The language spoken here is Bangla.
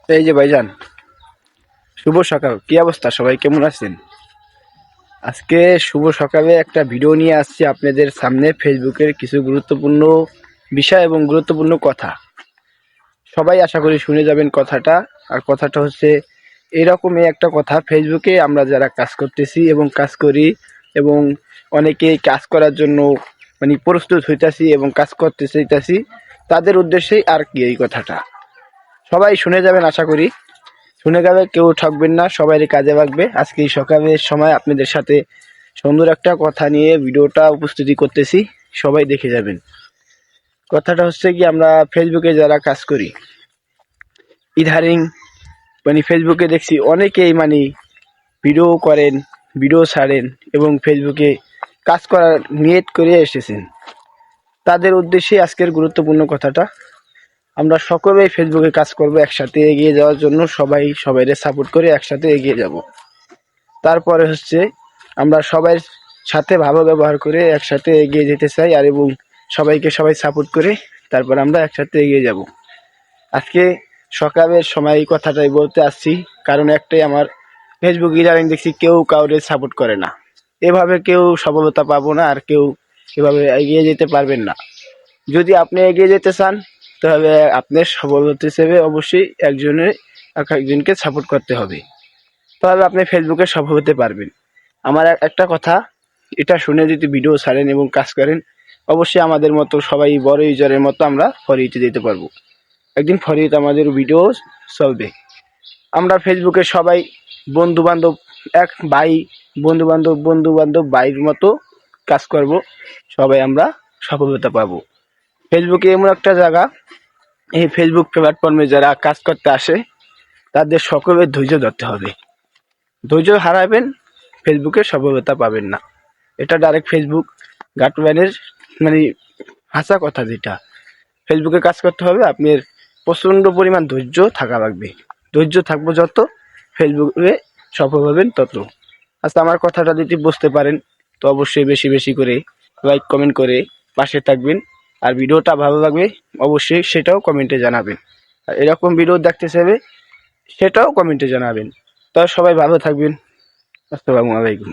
এই যে ভাইজান, শুভ সকাল। কি অবস্থা, সবাই কেমন আছেন? আজকে শুভ সকালে একটা ভিডিও নিয়ে আসছি আপনাদের সামনে। ফেসবুকের কিছু গুরুত্বপূর্ণ বিষয় এবং গুরুত্বপূর্ণ কথা সবাই আশা করি শুনে যাবেন কথাটা। আর কথাটা হচ্ছে এরকমই একটা কথা, ফেসবুকে আমরা যারা কাজ করতেছি এবং কাজ করি এবং অনেকেই কাজ করার জন্য প্রস্তুত হইতাছি এবং কাজ করতে চাইতাছি, তাদের উদ্দেশ্যেই আর কি এই কথাটা। সবাই শুনে যাবেন, আশা করি শুনে যাবে, কেউ ঠকবেন না, সবাই কাজে লাগবে। আজকে এই সকালের সময় আপনাদের সাথে সুন্দর একটা কথা নিয়ে ভিডিওটা উপস্থিতি করতেছি, সবাই দেখে যাবেন। কথাটা হচ্ছে কি, আমরা ফেসবুকে যারা কাজ করি, ইদারিং ফেসবুকে দেখছি অনেকেই ভিডিও করেন, ভিডিও ছাড়েন এবং ফেসবুকে কাজ করার নিয়ত করে এসেছেন। তাদের উদ্দেশ্যে আজকের গুরুত্বপূর্ণ কথাটা। আমরা সকলেই ফেসবুকে কাজ করব, একসাথে এগিয়ে যাওয়ার জন্য সবাই সবাইকে সাপোর্ট করে একসাথে এগিয়ে যাব। তারপরে হচ্ছে আমরা সবাই সাথে ভালো ব্যবহার করে একসাথে এগিয়ে যেতে চাই, আর এবং সবাইকে সবাই সাপোর্ট করে তারপর আমরা একসাথে এগিয়ে যাব। আজকে সকালের সময় এই কথাটাই বলতে আসছি, কারণ একটাই, আমার ফেসবুক ইদারিং দেখছি কেউ কাউরে সাপোর্ট করে না। এভাবে কেউ সফলতা পাবো না, আর কেউ এভাবে এগিয়ে যেতে পারবেন না। যদি আপনি এগিয়ে যেতে চান, তাহলে আপনার সফলতা হিসেবে অবশ্যই একজনকে সাপোর্ট করতে হবে, তাহলে আপনি ফেসবুকে সফল হতে পারবেন। আমার একটা কথা, এটা শুনে যদি ভিডিও ছাড়েন এবং কাজ করেন, অবশ্যই আমাদের মতো সবাই বড় ইউজারের মতো আমরা ফরিতে যেতে পারবো। একদিন ফরিতে আমাদের ভিডিও চলবে। আমরা ফেসবুকে সবাই বন্ধু বান্ধব, এক ভাই, বন্ধু বান্ধব ভাইয়ের মতো কাজ করব, সবাই আমরা সফলতা পাবো। ফেসবুকে এমন একটা জায়গা, এই ফেসবুক প্ল্যাটফর্মে যারা কাজ করতে আসে তাদের সকলের ধৈর্য ধরতে হবে। ধৈর্য হারাবেন, ফেসবুকে সফলতা পাবেন না। এটা ডাইরেক্ট ফেসবুক গার্ডম্যানের মানে হাসা কথা। যেটা ফেসবুকে কাজ করতে হবে, আপনার প্রচন্ড পরিমাণ ধৈর্য থাকা লাগবে। ধৈর্য থাকবো যত, ফেসবুকে সফল হবেন তত। আচ্ছা, আমার কথাটা যদি বুঝতে পারেন তো অবশ্যই বেশি বেশি করে লাইক কমেন্ট করে পাশে থাকবেন। আর ভিডিওটা ভালো লাগবে অবশ্যই সেটাও কমেন্টে জানাবেন। আর এরকম ভিডিও দেখতে চাইবে সেটাও কমেন্টে জানাবেন। তো সবাই ভালো থাকবেন। আসসালামু আলাইকুম।